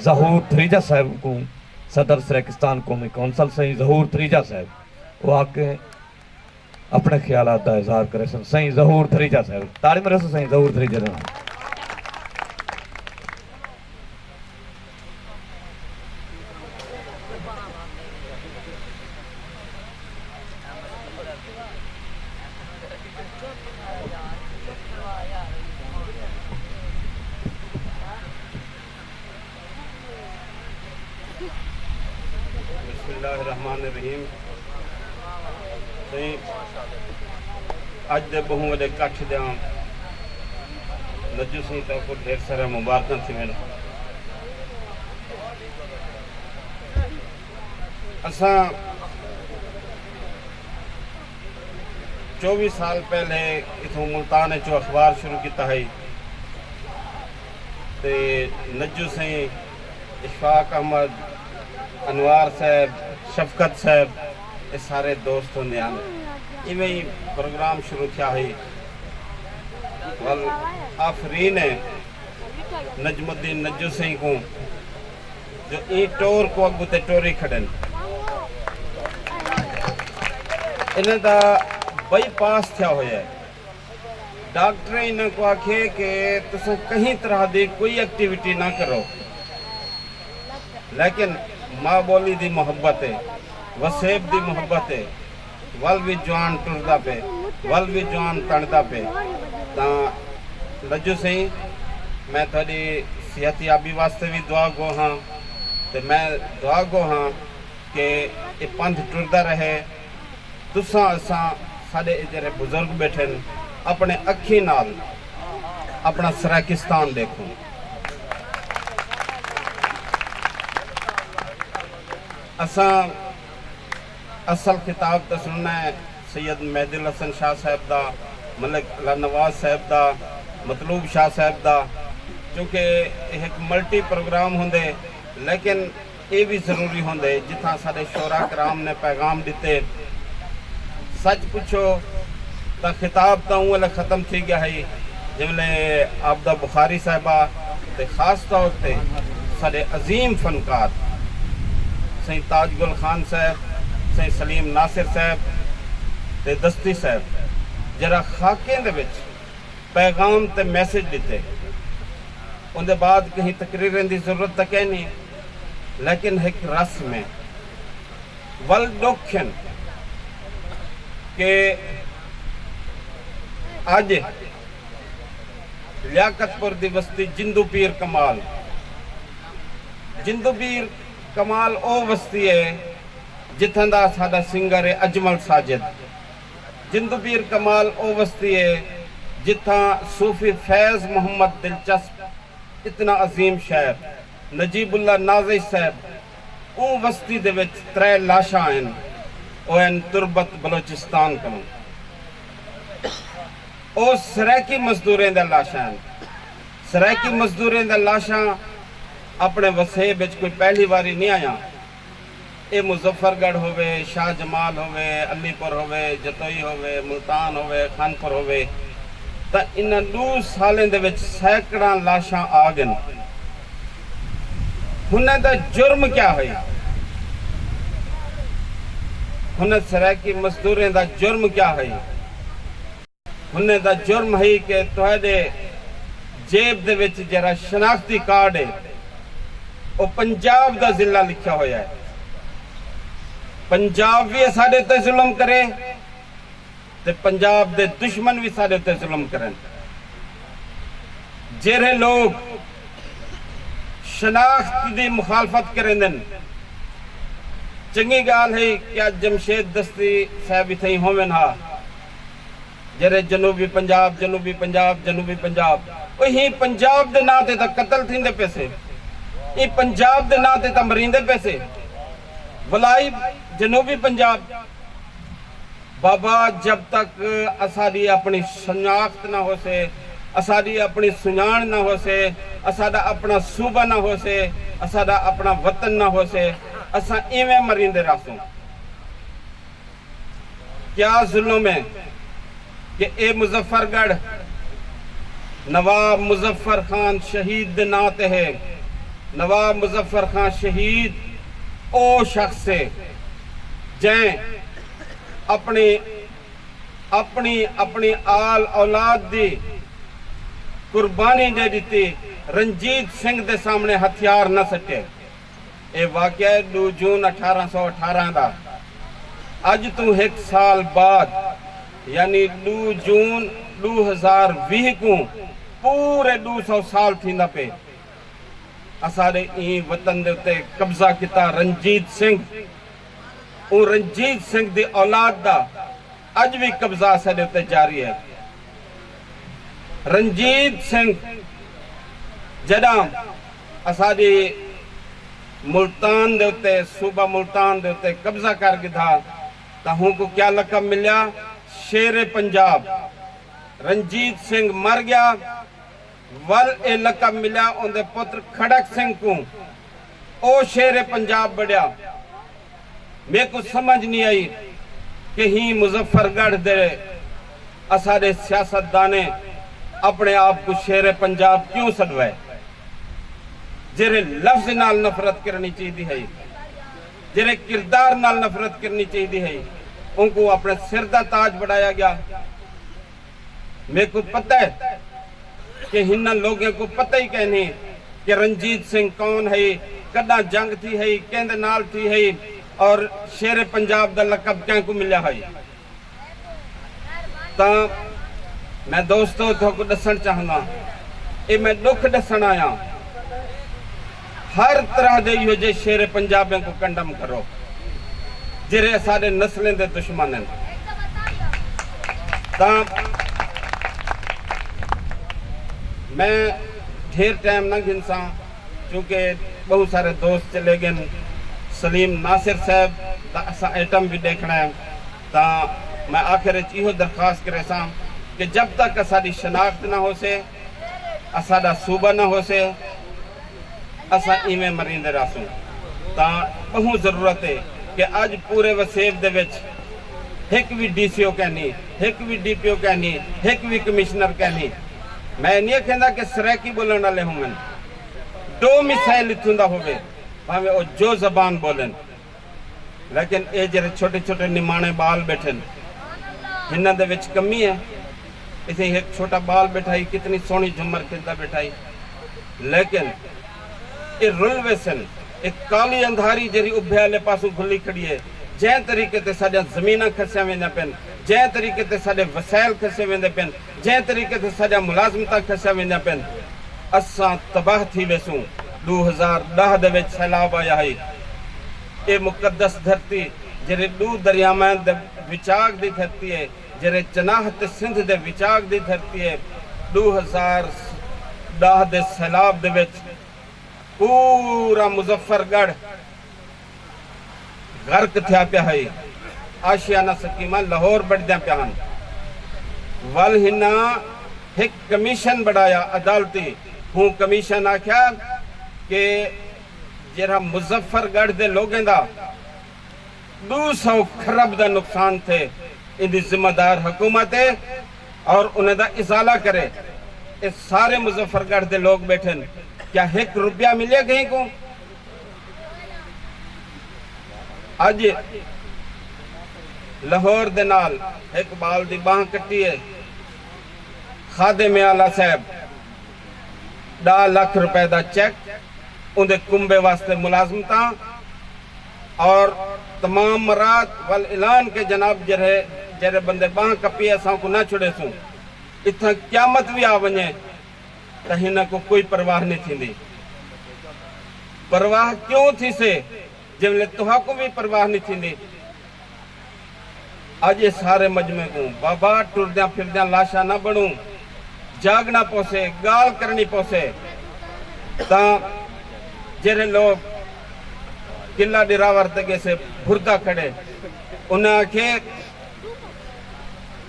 ظہور تھریجہ صاحب کو صدر سریکستان قومی کونسل سہیں ظہور تھریجہ صاحب وہ آکے اپنے خیالات دا اظہار کرے سن سہیں ظہور تھریجہ صاحب تاڑی میں رسو سہیں ظہور تھریجہ صاحب بسم اللہ الرحمن الرحیم اج دے بہوں وڈے کٹھ دیاں نجو سی تو کو ڈھیر سارا مبارکاں تھی میں اساں 24 سال پہلے اتھوں ملتان چو اخبار شروع کیتا ہے تے نجو سی اشفاق احمد انوار صاحب شفقت صاحب یہ سارے دوست ہوندے ہیں ایویں پروگرام شروع کیا ہے آفرین ہے نجم الدین نجو سنگھ کو جو ای ٹور کو اگو تے ٹوری کھڑن انہیں دا بائی پاس تھیا ہویا ہے ڈاکٹر انہیں کو آکھے کہ تسا کہیں طرح دی کوئی ایکٹیویٹی نہ کرو لیکن ماں بولی دی محبت ہے وسیب دی محبت ہے ول بھی جوان ٹردہ پہ ول بھی جوان تندہ پہ تاں لجو سہیں میں تھوڑی صحتیابی واسطے بھی دعا گو ہاں تے میں دعا گو ہاں کہ یہ پنتھ ٹردہ رہے تساں اساں ساڑے جڑے بزرگ بیٹھے اپنے اکھی نال اپنا سریکستان دیکھوں اساں اصل خطاب تا سننا ہے سید مہدی الحسن شاہ صاحب دا ملک اللہ نواز صاحب دا مطلوب شاہ صاحب دا چونکہ ایک ملٹی پروگرام ہوندے لیکن یہ بھی ضروری ہوندے جتھاں سارے شعراء کرام نے پیغام دیتے سچ پوچھو تا خطاب تا اوہ ختم تھی گیا ہے جملے عابدہ بخاری صاحبہ تے خاص طور تے سارے عظیم فنکار سہیں تاج گل خان صاحب سہیں سلیم ناصر صاحب تے دستی صاحب جرا خاکیں دے وچ پیغام تے میسج دیتے ان دے بعد کہیں تقریریں دی ضرورت تک ہے نہیں لیکن ایک رس میں ول ڈوکھن کہ آج لیاقت پور دی بستی جندو پیر کمال جندو پیر کمال او بستی ہے جتھاں دا سادہ سنگر ہے اجمل ساجد جندو پیر کمال او بستی ہے جتھاں صوفی فیض محمد دلچسپ اتنا عظیم شاعر نجیب اللہ نازی صاحب او بستی دے وچ 3 لاشاں ہیں او ہیں تربت بلوچستان کنوں او سریکی مزدوریں دے لاشاں ہیں سریکی مزدوریں دے لاشاں اپنے وسیع بچ کوئی پہلی باری نہیں آیا اے مظفر گڑھ ہوئے شاہ جمال ہوئے علی پور ہوئے جتوئی ہوئے ملتان ہوئے خان پور ہوئے تا انہاں 2 سالیں دے وچ سینکڑاں لاشاں آ گئن انہیں دا جرم کیا ہے انہیں سریکی مزدوریں دا جرم کیا ہے انہیں دا جرم ہے کہ توہدے جیب دے وچ جرا شناختی کارڈ ہے وہ پنجاب دا ضلع لکھا ہویا ہے پنجاب بھی ساڑے تے ظلم کرے تے پنجاب دے دشمن بھی ساڑے تے ظلم کریں جیرے لوگ شناخت دی مخالفت کریں دن چنگی گال ہے کیا جمشید دستی صاحبی تھیں ہومن ہاں جیرے جنوبی پنجاب جنوبی پنجاب جنوبی پنجاب وہی پنجاب دے ناتے تا قتل تھیں دے پیسے یہ پنجاب دے ناتے تا مرین دے پیسے ولائی جنوبی پنجاب بابا جب تک اساڑی اپنی شناخت نہ ہو سے اساڑی اپنی سنان نہ ہو سے اساڑا اپنا صوبہ نہ ہو سے اساڑا اپنا وطن نہ ہو سے اساں ایویں مرین دے راسوں کیا ظلم ہے کہ اے مظفر گڑھ نواب مظفر خان شہید دے ناتے ہے نواب مظفر خان شہید او شخص سے جائیں اپنی آل اولاد دی قربانی دے دیتی، رنجیت سنگھ دے سامنے ہتھیار نہ سٹے۔ اے واقعہ 2 جون 1818 دا، اج تو 1 سال بعد یعنی 2 جون 2020 کو پورے 200 سال تھی نہ پہ اسارے این وطن دے اتے قبضہ کیتا رنجیت سنگھ۔ اون رنجیت سنگھ دی اولاد دا اج بھی قبضہ اسارے اتے جاری ہے۔ رنجیت سنگھ جڑا اساری ملتان دے اتے صوبہ ملتان دے اتے قبضہ کر کے تھا تا ہوں کو کیا لقب ملیا؟ شیر پنجاب۔ رنجیت سنگھ مر گیا، ول اے لقب ملیا ان دے پتر کھڑک سنگھ کو، او شیر پنجاب بڑھیا۔ میں کو سمجھ نہیں آئی کہ ہی مظفر گڑھ دے اسارے سیاست دانے اپنے آپ کو شیر پنجاب کیوں سڑوائے؟ جرے لفظ نال نفرت کرنی چاہیے ہے، جرے کردار نال نفرت کرنی چاہیے ہے، ان کو اپنے سر دا تاج بڑھایا گیا۔ میں کو پتہ ہے کہ ہنہ لوگوں کو پتہ ہی کہنے کہ رنجیت سنگھ کون ہے، کدہ جنگ تھی ہے، کیندے نال تھی ہے، اور شیر پنجاب دا لقب کہیں کو ملیا ہے۔ تا میں دوستو تو کو دسن چاہنا، اے میں دکھ دسن آیا، ہر طرح دے یہ جے شیر پنجابیں کو کنڈم کرو جرے سارے نسلیں دے دشمن ہیں۔ تا میں ڈھیر ٹائم نہ گھنساں چونکہ بہت سارے دوست چلے گئے، سلیم ناصر صاحب تا اسا ایٹم بھی دیکھنا ہے، تا میں آخر چیہو درخواست کرے ساں کہ جب تک اساڑی شناخت نہ ہو سے، اساڑا صوبہ نہ ہو سے، اسا ایمیں مریندے راسوں۔ تا بہت ضرورت ہے کہ آج پورے وسیب دے وچ ایک بھی ڈی سی او کہنی، ایک بھی ڈی پی او کہنی، ایک بھی کمشنر کہنی۔ میں نہیں کہندا کہ سریکی بولن والے ہوں گے، 2 مسائل اتھندا ہوئے پاوے او جو زبان بولن، لیکن اے جرے چھوٹے چھوٹے نمانے بال بیٹھن ہنہ دے وچ کمی ہے۔ اسے ایک چھوٹا بال بیٹھائی، کتنی سونی جمر کھلتا بیٹھائی، لیکن اے رلوے سن ایک کالی اندھاری جری ابھے لے پاسو گھلی کھڑی ہے، جہاں طریقے تے ساڑھا زمینہ کھسیا ویندے پین، جہاں طریقے تے ساڑھے وسائل کھسیا ویندے پین، جہاں طریقے تے ساڑھا ملازمتہ کھسیا ویندے پین، اساں تباہ تھی ویسوں۔ 2010 دے وچ سیلاب آیا ہے، اے مقدس دھرتی جرے 2 دریامین دے وچاگ دی دھرتی ہے، جرے چناہ تے سندھ دے وچاگ دی دھرتی ہے۔ 2010 دے سیلاب دے وچ پورا مظفر گڑھ غرق تھیا پیا ہے، آشیانہ سکیمہ لاہور بڑھ دیا پیا ہن۔ وال ہنہ ایک کمیشن بڑھایا عدالتی، ہوں کمیشن آکھیا کہ جرہ مظفر گڑھ دے لوگیں دا 200 کھرب دا نقصان تھے، ان دی ذمہ دار حکومت ہے اور انہیں دا ازالہ کرے۔ اس سارے مظفر گڑھ دے لوگ بیٹھن، کیا 1 روپیہ ملے کہیں کو؟ آج لاہور دے نال ایک بال دی باہن کٹی ہے، خادم اعلیٰ صاحب 10 لاکھ روپے دا چیک ان دے کنبے واسطے ملازمتاں اور تمام مراد والاعلان کے جناب جرے بندے باہن کپی ایساں کو نہ چھڑے سوں، اتھا قیامت بھی آونجے تہینہ کو کوئی پرواہ نہیں تھی دی۔ پرواہ کیوں تھی سے جب لے توہا کو بھی پرواہ نہیں تھی دی؟ آج یہ سارے مجمع کو بابا ٹردیاں پھردیاں لاشا نہ بڑھوں، جاگنا پوسے، گال کرنی پوسے، تا جرے لوگ قلعہ ڈراور تگے سے بھردہ کھڑے، انہیں آکھے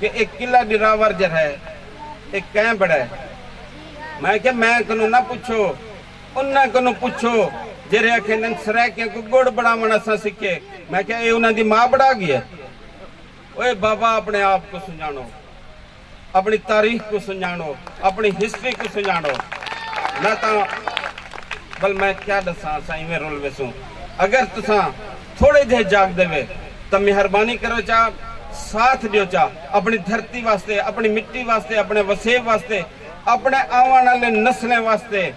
کہ ایک قلعہ ڈراور جر ہے ایک کہیں بڑا ہے۔ میں کہ میں کنو نہ پوچھو، انہیں کنو پوچھو جرے آکھے نن سریکیں کو گوڑ بڑا منسا سکھے۔ میں کہ اے انہیں دی ماں بڑا گیا، اوے بابا اپنے آپ کو سنجانو، اپنی تاریخ کو سنجانو، اپنی ہسٹری کو سنجانو، نہ تا بل میں کیا دساں سائیں میں رول ویسوں اگر تساں تھوڑے جے جاگ دے تو مہربانی کرو چا ساتھ دیو چا اپنی دھرتی واسطے اپنی مٹی واسطے اپنے وسیب واسطے اپنے آوان والے نسلیں واسطے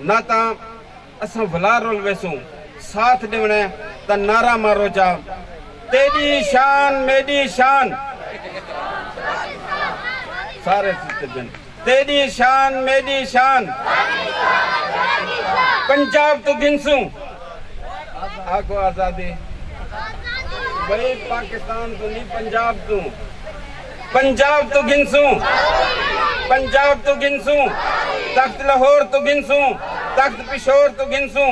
نہ تا اساں ولا رول ویسوں ساتھ دیونے تا نعرہ مارو چا تیری شان میری شان سارے سسٹر تیری شان میری شان پنجاب تو گنسوں آگو آزادی بھئی پاکستان تو نہیں پنجاب تو گنسوں پنجاب تو گنسوں تخت لاہور تو گنسوں تخت پشور تو گنسوں